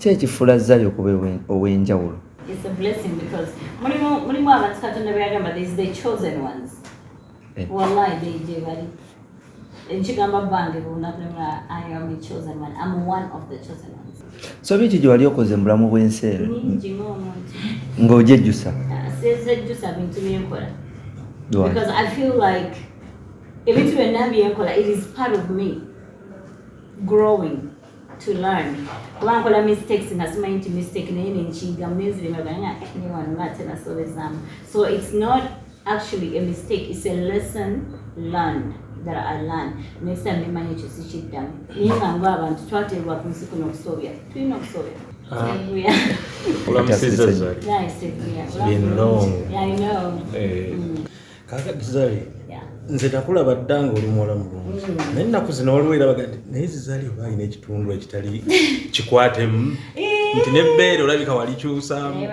Kyekifula Zari okuba ow'enjawulo. It's a blessing because mulimu abantu Katonda be yagamba there's the chosen ones. Wallahi they bali. Enchigamba bange bunapema I am the chosen one. I'm one of the chosen ones. So biki gye wali okoze mu bulamu bw'ensi eno? Ng'ogyejjusa. Sejjusa bintu byenkola. Because I feel like ebintu byonna byenkola it is part of me growing. To learn. Kubanga nkola mistakes nasimanyi nti mistake naye nenkiyiga muneziremaganya anyone ngatena solezam. So it's not actually a mistake, it's a lesson learned that I learned. Next time nemanyi ekyo sikiddamu. Naye nga ngwa abantu twateebwa ku nsi kuno okusobya. Tulina okusobya. Nice. It's been long. Yeah, I know. Kaka Zari. Nze nakulaba ddanga oli muwala mulungi naye ennaku zino waliwo era bagati naye Zari oba alina ekitundu ekitali kikwatemu nti nebbeere olabika walikyusaamu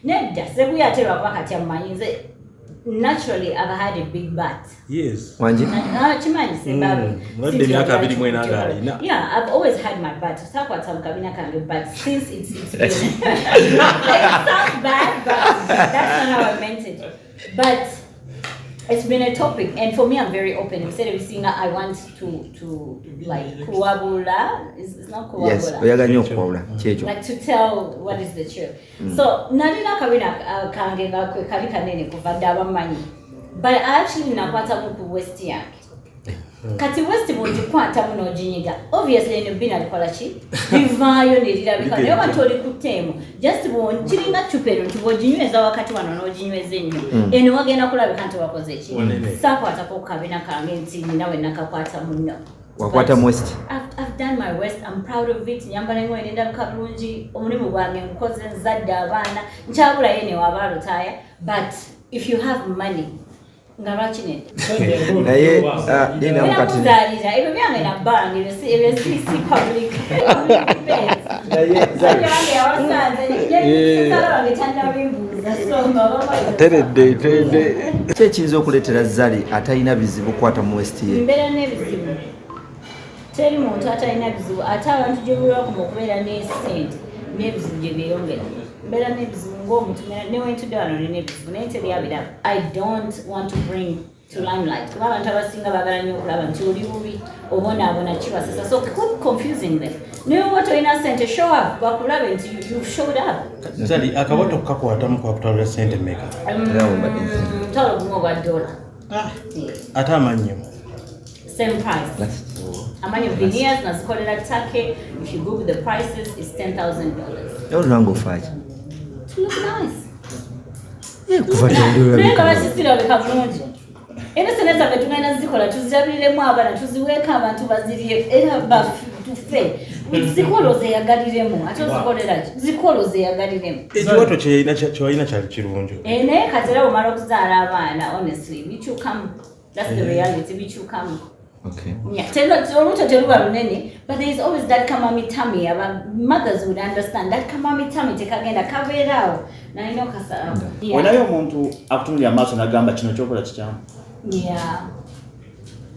nedda sebuyateerwa kuba kati amumanyi nze naturally I've had a big butt. Yes. Wanji? Chimanyi sebabu. Mwede miaka 2 mwena ngalina. Yeah, I've always had my butt. Takwata mukabina kange but since it's been it sounds bad but that's not how I meant it. But it's been a topic and for me I'm very open. Instead of saying I want to like kuwabula, it's not kuwabula. Yes, oyaganyo kuwabula. Checho. Like to tell what is the truth. So nadina kabina kange ngakwe kali kanene kuvada abamanyi. But actually nakwata mu West yake. Kati West mujikwata muno jinyiga. Obviously eno bina alikola chi. Bivayo nerira bikano yoba toli kutemu. Just bonchiringa chupero tibojinyweza wakati wano nojinyweze nnyo. Eno wagenda kulaba kantu wakoze chi. Sakwata ko kabina kange ntini nawe nakakwata muno. Wakwata West. I've done my West. I'm proud of it. Nyambala ngo enda mukabulungi omulimu gwange nkoze zadda abaana. Nkyabula yene wabalutaya. But if you have money Naye ina mukati Zari ebe byange na bang ebe si public Terede kyekiyinza okuleetera Zari atalina bizibu kwata mu West ye. Mbeera n'ebizibu teri muntu atalina bizibu ate abantu gye bulwa ku okubeera n'esente n'ebizibu gye beeyongera. Mbeera n'ebizibu ng'omuntu newentudde wano n'ebizibu naye teri abiraba. I don't want to bring to limelight. Kuba abantu abasinga baagala nnyo okulaba nti oli bubi obonaabona kibasesa. So quit confusing them. Naye oba tolina sente show up bakulabe nti you've showed up. Zari akawato kukakwatamu kwakutwalira sente mmeka? Mutwalo gumu ogwa $1. Ate amannyo? Same price. Amani veneers nazikolera Turkey. If you Google the prices, it's $10,000. You're wrong of fight. To look nice. Yeah, kufatira Nenga basisira bekabulungi. Eno seneza betungana zikola tuzirabiremu abana tuziweka abantu baziriye era tufe. Zikoloze yagaliremu ate zikolera zikoloze yagaliremu. Ekiwato kyalina kyali kirungi. Naye katera omala okuzaala abaana honestly bikyukamu. That's the reality bikyukamu. Okay. Yeah, but there is always that kamami tummy. Our mothers would understand that kamami tummy. Take again a caveira. Na ino kasa. Whenever muntu akutumuli amaso nagamba kino chokola kichamu. Yeah.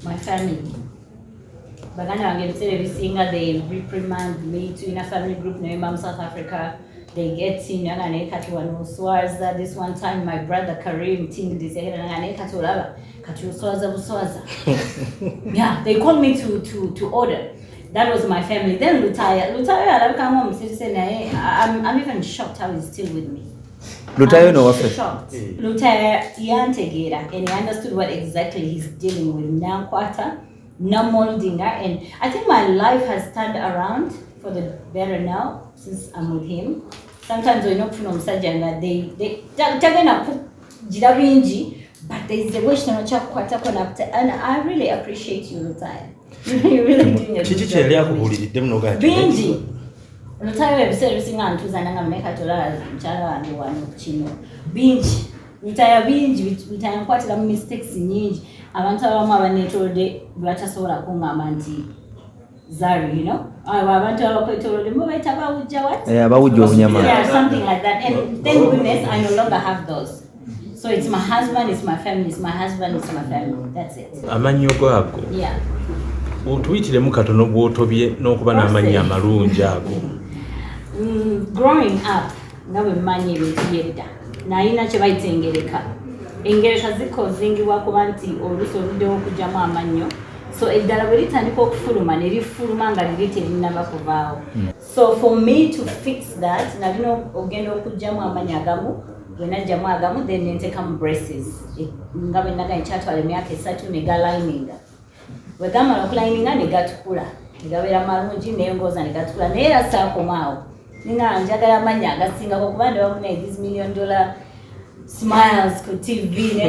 My family. Baganda wange bisinga they reprimand me to in a family group named Mom South Africa. They get in and Swaza. This one time my brother Karim ting this yeah, they called me to order. That was my family. Then Lutaya I come home say I'm even shocked how he's still with me. Lutaya no what? Shocked. Lutaya yantegera and he understood what exactly he's dealing with now quarter. No molding and I think my life has turned around for the better now since I'm with him. Sometimes we know from Basajja they tagana jirabinji but there is a way and I really appreciate you Lutaya. You're really doing a good job. Binji Lutaya ebisere bisinga ntuza nanga meka tola mchala wange wano kino. Binji Lutaya binji bitankwatira mu mistakes nyingi. Abantu abamu abanetolode batasobola kungamba nti Zari, you know? Abantu abakwetolode mubaita bawujja what? Bawujja obunyama. Yeah, something like that. And thank goodness I no longer have those. So it's my husband, it's my family, it's my husband, it's my family. That's it. Amanyo go. Yeah. otuyitiremu katono bw'otobye n'okuba n'amannya amalungi ago. Growing up nga bwe mmanyi ebintu by'edda nalina kye bayita engereka. Engereka zikozingibwa kuba nti oluusi oluddewo okugyamu amannyo, so eddala bwe litandika okufuluma ne lifuluma nga liri terinnaba kuvaawo. So for me to fix that nalina ogenda okugyamu amannya agamu, bwe najjamu agamu then nentekamu braces nga bwe nagambye kyatwala emyaka 3 ne galininga. Bwe gamala okulininga ne gatukula ne gabeera malungi nengooza ne gatukula naye era saakomaawo ninga njagala amannya agasingako kuba ne bamuna these $1 million smiles ku TV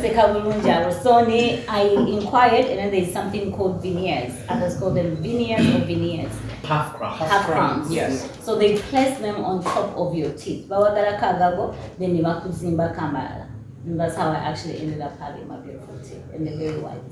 seka bulungi abo. So I inquired and then there's something called veneers. Others call them veneers or veneers. Half crowns. Yes. So they place them on top of your teeth. Bawagala kagago, then they bakuzimba kamala. And that's how I actually ended up having my beautiful teeth and they're very white.